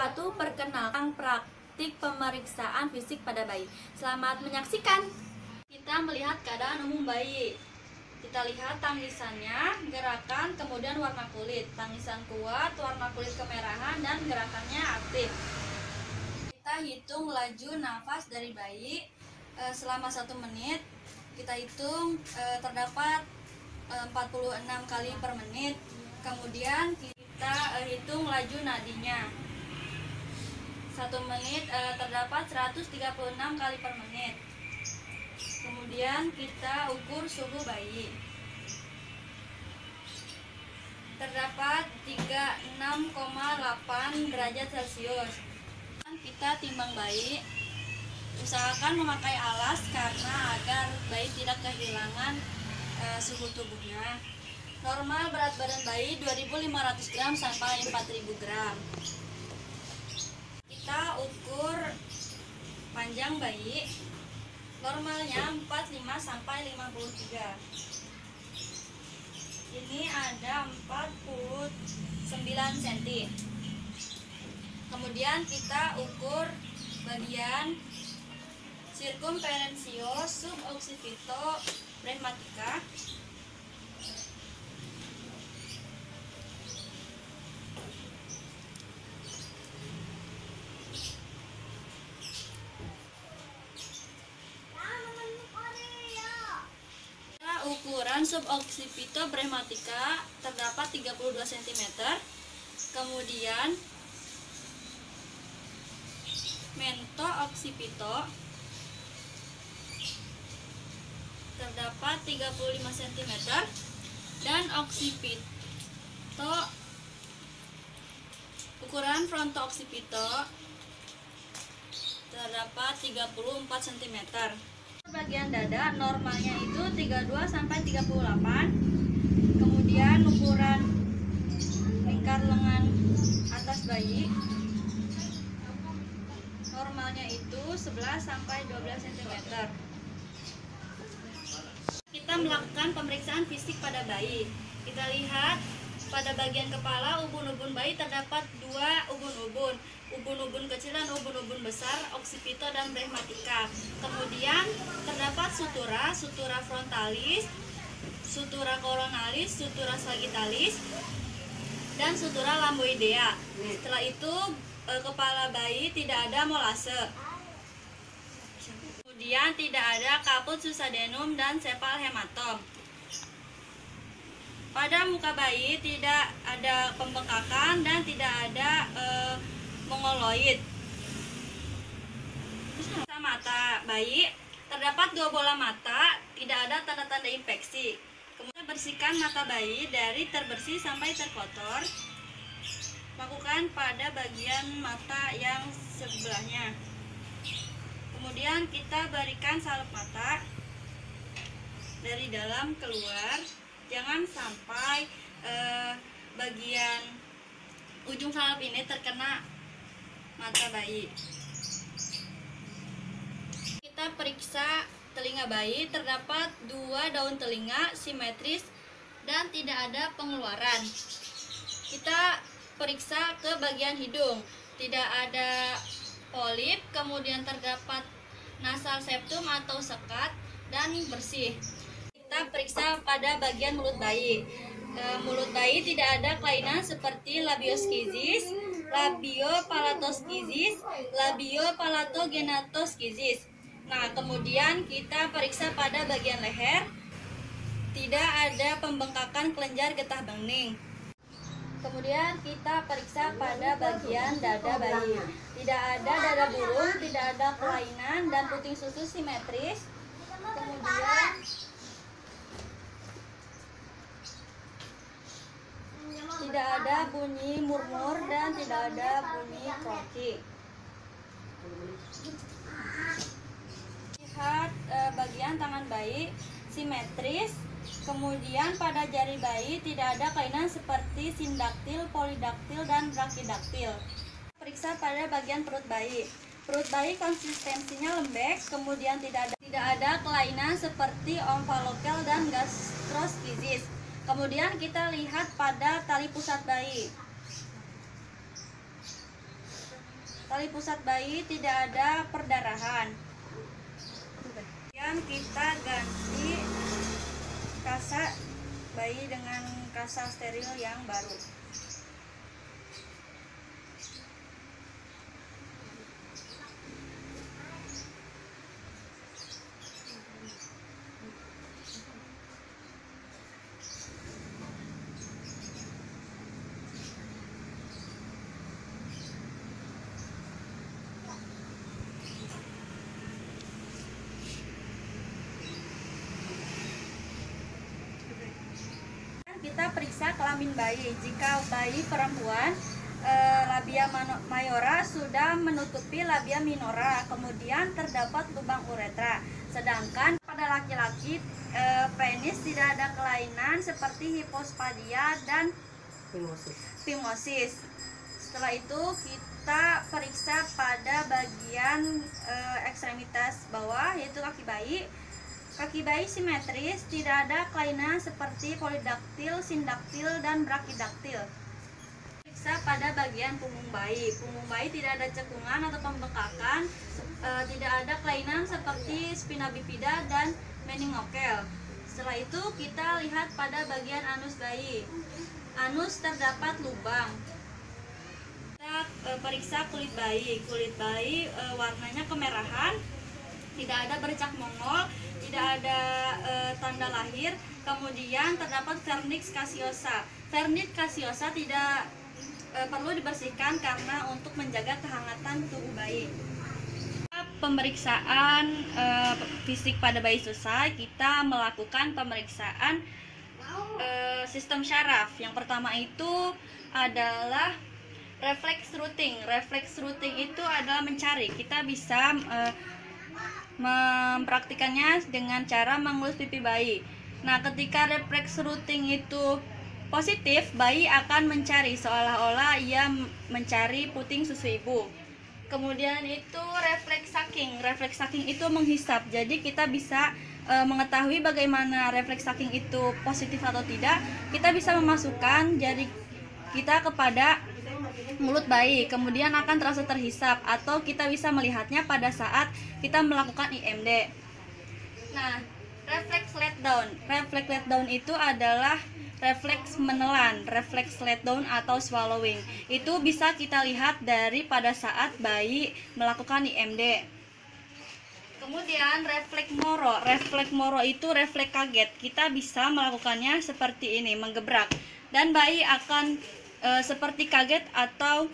1. Perkenalkan praktik pemeriksaan fisik pada bayi. Selamat menyaksikan. Kita melihat keadaan umum bayi. Kita lihat tangisannya, gerakan, kemudian warna kulit. Tangisan kuat, warna kulit kemerahan, dan gerakannya aktif. Kita hitung laju nafas dari bayi selama 1 menit. Kita hitung terdapat 46 kali per menit. Kemudian kita hitung laju nadinya. 1 menit terdapat 136 kali per menit. Kemudian kita ukur suhu bayi. Terdapat 36,8 derajat Celcius. Kita timbang bayi. Usahakan memakai alas karena agar bayi tidak kehilangan suhu tubuhnya. Normal berat badan bayi 2.500 gram sampai 4.000 gram. Kita ukur panjang bayi. Normalnya 45 sampai 53. Ini ada 49 cm. Kemudian kita ukur bagian circumferencio suboccipito pragmatica. Ukuran suboccipito pragmatica terdapat 32 cm. Kemudian mento occipito terdapat 35 cm dan occipito ukuran fronto occipito terdapat 34 cm. Bagian dada normalnya itu 32 sampai 38. Kemudian ukuran lingkar lengan atas bayi normalnya itu 11 sampai 12 cm. Kita melakukan pemeriksaan fisik pada bayi. Kita lihat pada bagian kepala ubun-ubun bayi terdapat 2 ubun-ubun. Ubun-ubun kecil dan ubun-ubun besar, occipito dan pragmatica. Kemudian terdapat sutura frontalis, sutura coronalis, sutura sagittalis, dan sutura lamboidea. Setelah itu kepala bayi tidak ada molase. Kemudian tidak ada caput susadenum dan sepal hematom. Pada muka bayi tidak ada pembengkakan dan tidak ada mongoloid. Mata bayi terdapat 2 bola mata, tidak ada tanda-tanda infeksi. Kemudian bersihkan mata bayi dari terbersih sampai terkotor. Lakukan pada bagian mata yang sebelahnya. Kemudian kita berikan salep mata dari dalam keluar. Jangan sampai bagian ujung salep ini terkena mata bayi. Kita periksa telinga bayi. Terdapat 2 daun telinga simetris dan tidak ada pengeluaran. Kita periksa ke bagian hidung. Tidak ada polip. Kemudian terdapat nasal septum atau sekat dan bersih. Kita periksa pada bagian mulut bayi. Mulut bayi tidak ada kelainan seperti labioskisis, labiopalatoskisis, labiopalatogenatoskisis. Nah, kemudian kita periksa pada bagian leher. Tidak ada pembengkakan kelenjar getah bening. Kemudian kita periksa pada bagian dada bayi. Tidak ada dada burung, tidak ada kelainan dan puting susu simetris. Kemudian tidak ada bunyi murmur dan tidak ada bunyi kroki. Lihat bagian tangan bayi simetris. Kemudian pada jari bayi tidak ada kelainan seperti sindaktil, polidaktil, dan brachydactyl. Periksa pada bagian perut bayi. Perut bayi konsistensinya lembek, kemudian tidak ada kelainan seperti omfalokel dan gastroskisis. Kemudian kita lihat pada tali pusat bayi. Tali pusat bayi tidak ada perdarahan. Kemudian kita ganti kasa bayi dengan kasa steril yang baru. Kita periksa kelamin bayi. Jika bayi perempuan, labia mayora sudah menutupi labia minora, kemudian terdapat lubang uretra. Sedangkan pada laki-laki, penis tidak ada kelainan seperti hipospadia dan phimosis. Setelah itu kita periksa pada bagian ekstremitas bawah, yaitu kaki bayi. Kaki bayi simetris, tidak ada kelainan seperti polidaktil, sindaktil, dan brakidaktil. Periksa pada bagian punggung bayi. Punggung bayi tidak ada cekungan atau pembekakan, tidak ada kelainan seperti spina bifida dan meningokel. Setelah itu kita lihat pada bagian anus bayi. Anus terdapat lubang. Kita periksa kulit bayi. Kulit bayi warnanya kemerahan, tidak ada bercak mongol, tidak ada tanda lahir. Kemudian terdapat vernix caseosa. Vernix caseosa tidak perlu dibersihkan karena untuk menjaga kehangatan tubuh bayi. Pemeriksaan fisik pada bayi selesai, kita melakukan pemeriksaan sistem syaraf. Yang pertama itu adalah reflex routing. Reflex routing itu adalah mencari. Kita bisa mempraktikannya dengan cara mengelus pipi bayi. Nah, ketika reflex routing itu positif, bayi akan mencari seolah-olah ia mencari puting susu ibu. Kemudian itu reflex sucking. Reflex sucking itu menghisap. Jadi kita bisa mengetahui bagaimana reflex sucking itu positif atau tidak. Kita bisa memasukkan jari kita kepada mulut bayi, kemudian akan terasa terhisap, atau kita bisa melihatnya pada saat kita melakukan IMD. Nah, reflex let down. Reflex let down itu adalah refleks menelan, refleks let down atau swallowing. Itu bisa kita lihat dari pada saat bayi melakukan IMD. Kemudian refleks moro. Refleks moro itu refleks kaget. Kita bisa melakukannya seperti ini, menggebrak. Dan bayi akan seperti kaget atau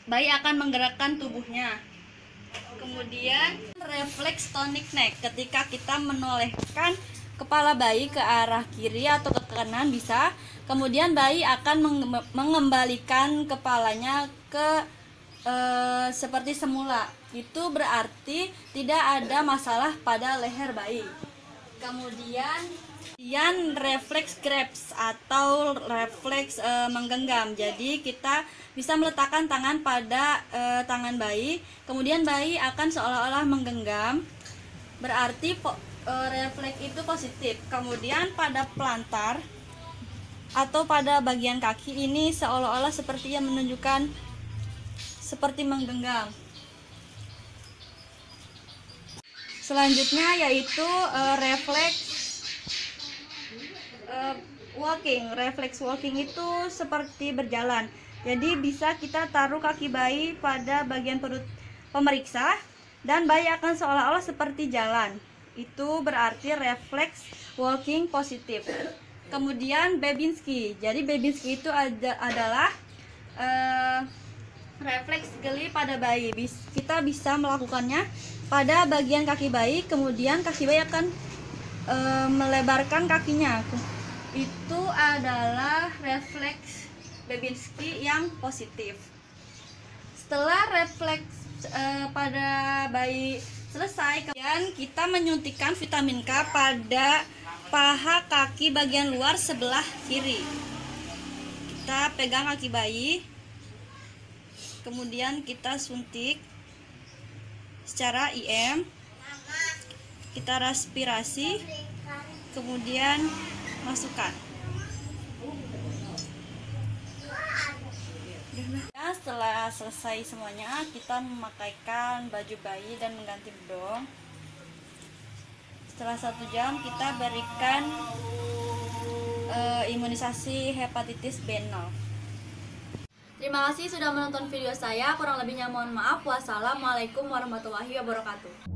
bayi akan menggerakkan tubuhnya. Kemudian refleks tonic neck, ketika kita menolehkan kepala bayi ke arah kiri atau ke kanan bisa. Kemudian bayi akan mengembalikan kepalanya ke seperti semula. Itu berarti tidak ada masalah pada leher bayi. Kemudian refleks grasp atau refleks menggenggam. Jadi kita bisa meletakkan tangan pada tangan bayi, kemudian bayi akan seolah-olah menggenggam. Berarti refleks itu positif. Kemudian pada plantar atau pada bagian kaki ini seolah-olah seperti yang menunjukkan seperti menggenggam. Selanjutnya yaitu refleks walking. Refleks walking itu seperti berjalan. Jadi bisa kita taruh kaki bayi pada bagian perut pemeriksa dan bayi akan seolah-olah seperti jalan. Itu berarti refleks walking positif. Kemudian Babinski. Jadi Babinski itu adalah refleks geli pada bayi. Kita bisa melakukannya pada bagian kaki bayi, kemudian kaki bayi akan melebarkan kakinya. Itu adalah refleks Babinski yang positif. Setelah refleks pada bayi selesai, kemudian kita menyuntikkan vitamin K pada paha kaki bagian luar sebelah kiri. Kita pegang kaki bayi, kemudian kita suntik secara IM, kita respirasi, kemudian masukkan. Setelah selesai semuanya, kita memakaikan baju bayi dan mengganti bedong. Setelah 1 jam, kita berikan imunisasi hepatitis B0. Terima kasih sudah menonton video saya. Kurang lebihnya mohon maaf. Wassalamualaikum warahmatullahi wabarakatuh.